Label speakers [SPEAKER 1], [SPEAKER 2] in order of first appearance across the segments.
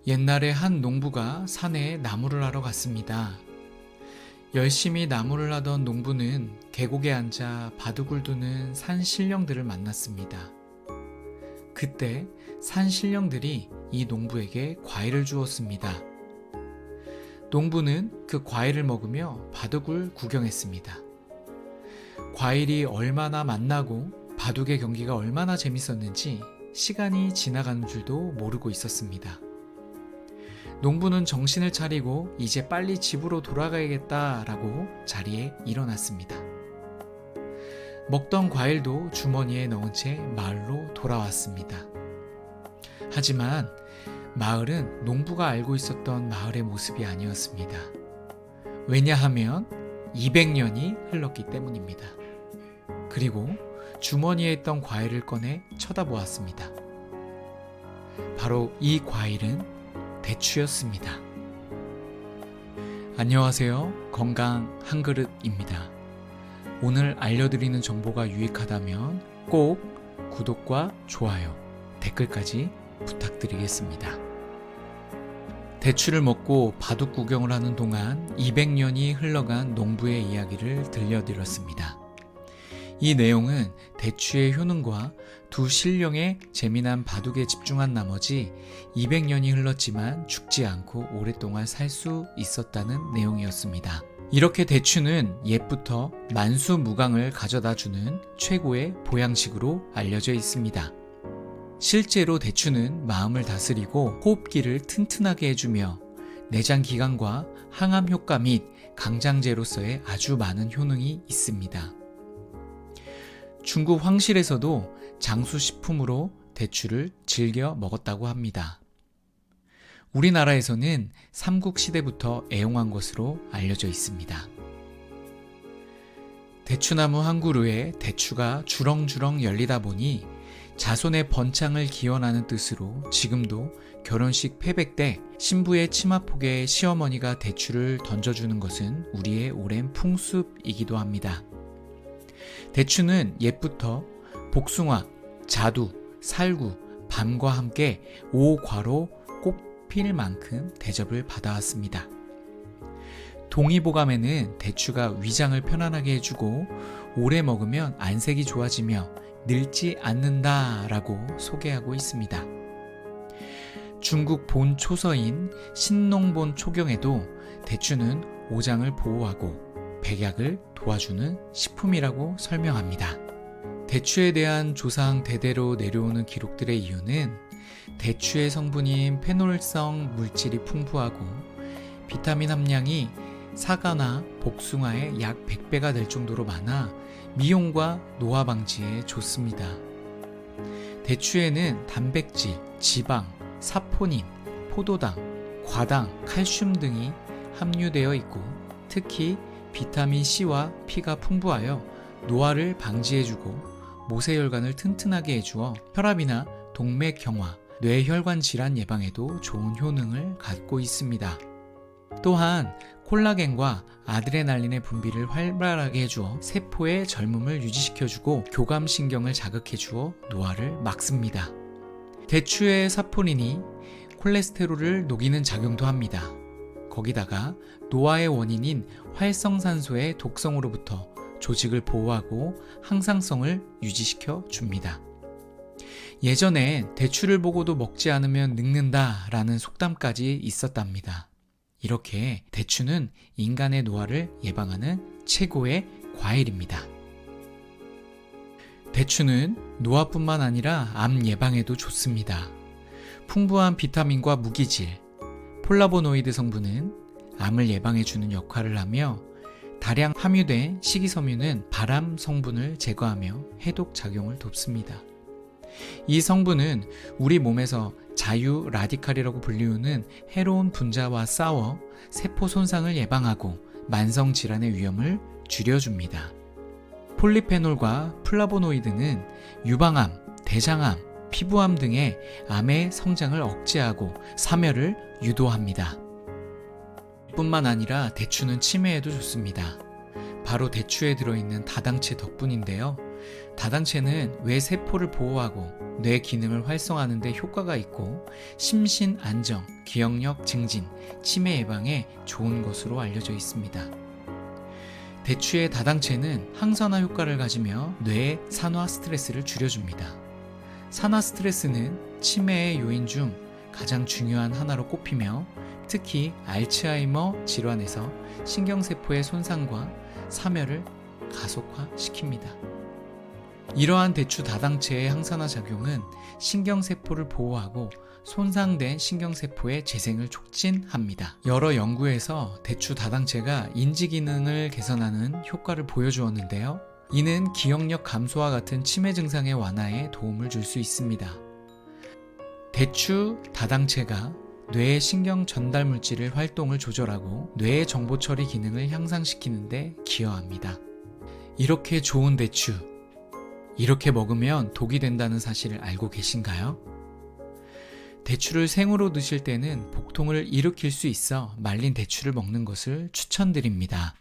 [SPEAKER 1] 옛날에 한 농부가 산에 나무를 하러 갔습니다. 열심히 나무를 하던 농부는 계곡에 앉아 바둑을 두는 산 신령들을 만났습니다. 그때 산 신령들이 이 농부에게 과일을 주었습니다. 농부는 그 과일을 먹으며 바둑을 구경했습니다. 과일이 얼마나 맛나고 바둑의 경기가 얼마나 재밌었는지 시간이 지나가는 줄도 모르고 있었습니다. 농부는 정신을 차리고 이제 빨리 집으로 돌아가야겠다라고 자리에 일어났습니다. 먹던 과일도 주머니에 넣은 채 마을로 돌아왔습니다. 하지만 마을은 농부가 알고 있었던 마을의 모습이 아니었습니다. 왜냐하면 200년이 흘렀기 때문입니다. 그리고 주머니에 있던 과일을 꺼내 쳐다보았습니다. 바로 이 과일은 대추였습니다. 안녕하세요. 건강 한 그릇입니다. 오늘 알려드리는 정보가 유익하다면 꼭 구독과 좋아요, 댓글까지 부탁드리겠습니다. 대추를 먹고 바둑 구경을 하는 동안 200년이 흘러간 농부의 이야기를 들려드렸습니다. 이 내용은 대추의 효능과 두 신령의 재미난 바둑에 집중한 나머지 200년이 흘렀지만 죽지 않고 오랫동안 살 수 있었다는 내용이었습니다. 이렇게 대추는 옛부터 만수무강을 가져다주는 최고의 보양식으로 알려져 있습니다. 실제로 대추는 마음을 다스리고 호흡기를 튼튼하게 해주며 내장 기관과 항암 효과 및 강장제로서의 아주 많은 효능이 있습니다. 중국 황실에서도 장수식품으로 대추를 즐겨 먹었다고 합니다. 우리나라에서는 삼국시대부터 애용한 것으로 알려져 있습니다. 대추나무 한 그루에 대추가 주렁주렁 열리다 보니 자손의 번창을 기원하는 뜻으로 지금도 결혼식 패백 때 신부의 치마폭에 시어머니가 대추를 던져주는 것은 우리의 오랜 풍습이기도 합니다. 대추는 옛부터 복숭아, 자두, 살구, 밤과 함께 5과로 꽃필 만큼 대접을 받아왔습니다. 동의보감에는 대추가 위장을 편안하게 해주고 오래 먹으면 안색이 좋아지며 늙지 않는다라고 소개하고 있습니다. 중국 본초서인 신농본 초경에도 대추는 오장을 보호하고 백약을 도와주는 식품이라고 설명합니다. 대추에 대한 조상 대대로 내려오는 기록들의 이유는 대추의 성분인 페놀성 물질이 풍부하고 비타민 함량이 사과나 복숭아의 약 100배가 될 정도로 많아 미용과 노화 방지에 좋습니다. 대추에는 단백질, 지방, 사포닌, 포도당, 과당, 칼슘 등이 함유되어 있고 특히 비타민 C와 P가 풍부하여 노화를 방지해주고 모세혈관을 튼튼하게 해주어 혈압이나 동맥경화, 뇌혈관 질환 예방에도 좋은 효능을 갖고 있습니다. 또한 콜라겐과 아드레날린의 분비를 활발하게 해주어 세포의 젊음을 유지시켜주고 교감신경을 자극해주어 노화를 막습니다. 대추의 사포닌이 콜레스테롤을 녹이는 작용도 합니다. 거기다가 노화의 원인인 활성산소의 독성으로부터 조직을 보호하고 항상성을 유지시켜 줍니다. 예전엔 대추를 보고도 먹지 않으면 늙는다라는 속담까지 있었답니다. 이렇게 대추는 인간의 노화를 예방하는 최고의 과일입니다. 대추는 노화뿐만 아니라 암 예방에도 좋습니다. 풍부한 비타민과 무기질, 폴라보노이드 성분은 암을 예방해주는 역할을 하며 다량 함유된 식이섬유는 발암 성분을 제거하며 해독 작용을 돕습니다. 이 성분은 우리 몸에서 자유 라디칼이라고 불리우는 해로운 분자와 싸워 세포 손상을 예방하고 만성 질환의 위험을 줄여줍니다. 폴리페놀과 플라보노이드는 유방암, 대장암, 피부암 등의 암의 성장을 억제하고 사멸을 유도합니다. 뿐만 아니라 대추는 치매에도 좋습니다. 바로 대추에 들어있는 다당체 덕분인데요. 다당체는 뇌 세포를 보호하고 뇌 기능을 활성화하는 데 효과가 있고 심신 안정, 기억력 증진, 치매 예방에 좋은 것으로 알려져 있습니다. 대추의 다당체는 항산화 효과를 가지며 뇌의 산화 스트레스를 줄여줍니다. 산화 스트레스는 치매의 요인 중 가장 중요한 하나로 꼽히며 특히 알츠하이머 질환에서 신경세포의 손상과 사멸을 가속화시킵니다. 이러한 대추 다당체의 항산화 작용은 신경세포를 보호하고 손상된 신경세포의 재생을 촉진합니다. 여러 연구에서 대추 다당체가 인지 기능을 개선하는 효과를 보여주었는데요. 이는 기억력 감소와 같은 치매 증상의 완화에 도움을 줄 수 있습니다. 대추 다당체가 뇌의 신경 전달 물질의 활동을 조절하고 뇌의 정보 처리 기능을 향상시키는 데 기여합니다. 이렇게 좋은 대추, 이렇게 먹으면 독이 된다는 사실을 알고 계신가요? 대추를 생으로 드실 때는 복통을 일으킬 수 있어 말린 대추를 먹는 것을 추천드립니다.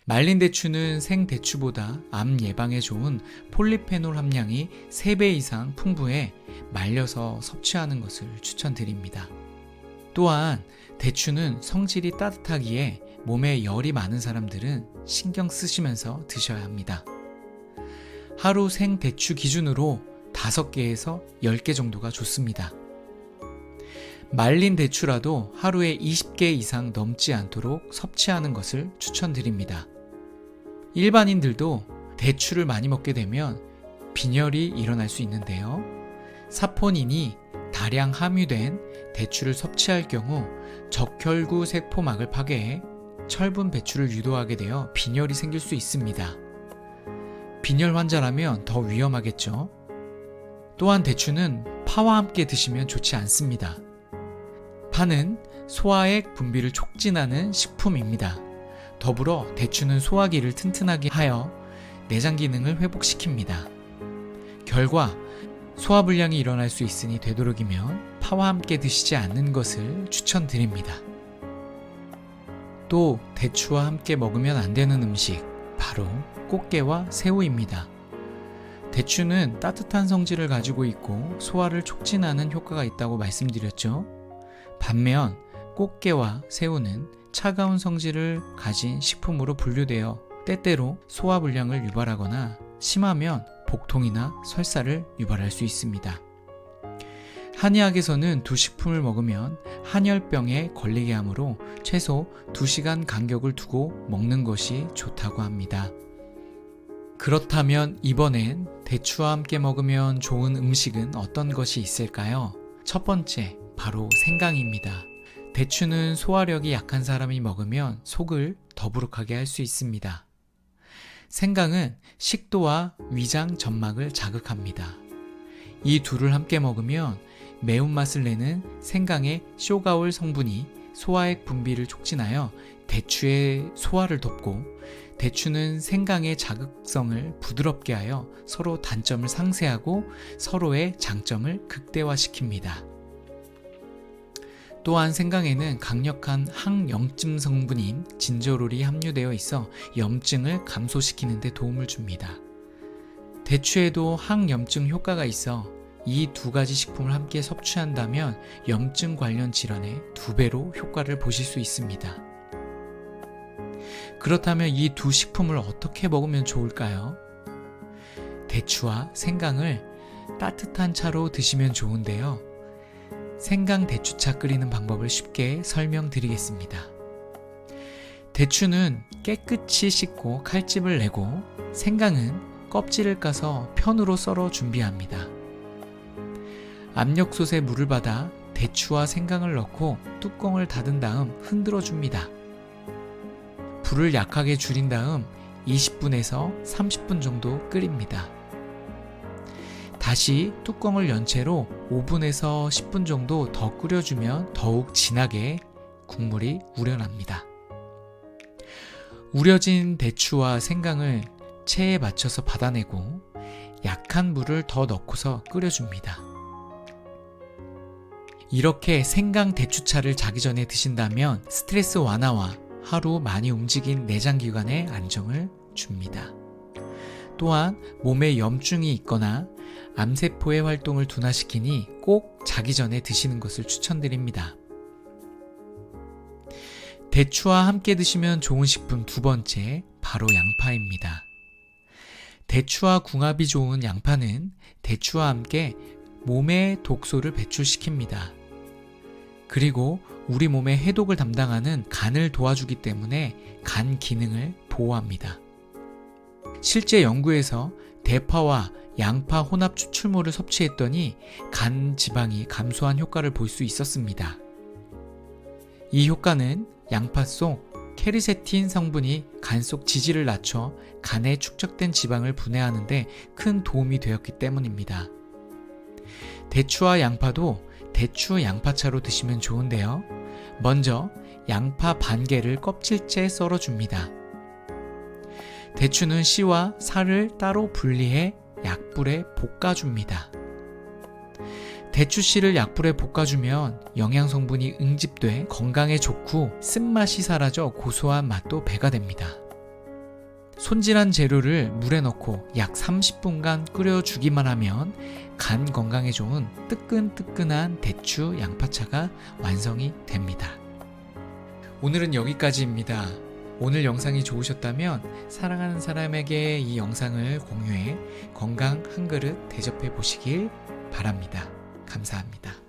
[SPEAKER 1] 말린 대추는 생 대추보다 암 예방에 좋은 폴리페놀 함량이 3배 이상 풍부해 말려서 섭취하는 것을 추천드립니다. 또한 대추는 성질이 따뜻하기에 몸에 열이 많은 사람들은 신경 쓰시면서 드셔야 합니다. 하루 생 대추 기준으로 5개에서 10개 정도가 좋습니다. 말린 대추라도 하루에 20개 이상 넘지 않도록 섭취하는 것을 추천드립니다. 일반인들도 대추를 많이 먹게 되면 빈혈이 일어날 수 있는데요. 사포닌이 다량 함유된 대추를 섭취할 경우 적혈구 세포막을 파괴해 철분 배출을 유도하게 되어 빈혈이 생길 수 있습니다. 빈혈 환자라면 더 위험하겠죠. 또한 대추는 파와 함께 드시면 좋지 않습니다. 파는 소화액 분비를 촉진하는 식품입니다. 더불어 대추는 소화기를 튼튼하게 하여 내장 기능을 회복시킵니다. 결과 소화불량이 일어날 수 있으니 되도록이면 파와 함께 드시지 않는 것을 추천드립니다. 또 대추와 함께 먹으면 안 되는 음식, 바로 꽃게와 새우입니다. 대추는 따뜻한 성질을 가지고 있고 소화를 촉진하는 효과가 있다고 말씀드렸죠. 반면 꽃게와 새우는 차가운 성질을 가진 식품으로 분류되어 때때로 소화불량을 유발하거나 심하면 복통이나 설사를 유발할 수 있습니다. 한의학에서는 두 식품을 먹으면 한열병에 걸리게 하므로 최소 2시간 간격을 두고 먹는 것이 좋다고 합니다. 그렇다면 이번엔 대추와 함께 먹으면 좋은 음식은 어떤 것이 있을까요? 첫 번째, 바로 생강입니다. 대추는 소화력이 약한 사람이 먹으면 속을 더부룩하게 할 수 있습니다. 생강은 식도와 위장 점막을 자극합니다. 이 둘을 함께 먹으면 매운맛을 내는 생강의 쇼가올 성분이 소화액 분비를 촉진하여 대추의 소화를 돕고 대추는 생강의 자극성을 부드럽게 하여 서로 단점을 상쇄하고 서로의 장점을 극대화시킵니다. 또한 생강에는 강력한 항염증 성분인 진저롤이 함유되어 있어 염증을 감소시키는 데 도움을 줍니다. 대추에도 항염증 효과가 있어 이 2가지 식품을 함께 섭취한다면 염증 관련 질환에 2배로 효과를 보실 수 있습니다. 그렇다면 이 2 식품을 어떻게 먹으면 좋을까요? 대추와 생강을 따뜻한 차로 드시면 좋은데요. 생강 대추차 끓이는 방법을 쉽게 설명드리겠습니다. 대추는 깨끗이 씻고 칼집을 내고 생강은 껍질을 까서 편으로 썰어 준비합니다. 압력솥에 물을 받아 대추와 생강을 넣고 뚜껑을 닫은 다음 흔들어 줍니다. 불을 약하게 줄인 다음 20분에서 30분 정도 끓입니다. 다시 뚜껑을 연 채로 5분에서 10분 정도 더 끓여주면 더욱 진하게 국물이 우러납니다. 우려진 대추와 생강을 체에 맞춰서 받아내고 약한 물을 더 넣고서 끓여줍니다. 이렇게 생강 대추차를 자기 전에 드신다면 스트레스 완화와 하루 많이 움직인 내장기관에 안정을 줍니다. 또한 몸에 염증이 있거나 암세포의 활동을 둔화시키니 꼭 자기 전에 드시는 것을 추천드립니다. 대추와 함께 드시면 좋은 식품 두 번째, 바로 양파입니다. 대추와 궁합이 좋은 양파는 대추와 함께 몸의 독소를 배출시킵니다. 그리고 우리 몸의 해독을 담당하는 간을 도와주기 때문에 간 기능을 보호합니다. 실제 연구에서 대파와 양파 혼합 추출물을 섭취했더니 간 지방이 감소한 효과를 볼 수 있었습니다. 이 효과는 양파 속 케르세틴 성분이 간 속 지질을 낮춰 간에 축적된 지방을 분해하는 데 큰 도움이 되었기 때문입니다. 대추와 양파도 대추 양파차로 드시면 좋은데요. 먼저 양파 반 개를 껍질째 썰어줍니다. 대추는 씨와 살을 따로 분리해 약불에 볶아줍니다. 대추씨를 약불에 볶아주면 영양성분이 응집돼 건강에 좋고 쓴맛이 사라져 고소한 맛도 배가 됩니다. 손질한 재료를 물에 넣고 약 30분간 끓여주기만 하면 간 건강에 좋은 뜨끈뜨끈한 대추 양파차가 완성이 됩니다. 오늘은 여기까지입니다. 오늘 영상이 좋으셨다면 사랑하는 사람에게 이 영상을 공유해 건강 한 그릇 대접해 보시길 바랍니다. 감사합니다.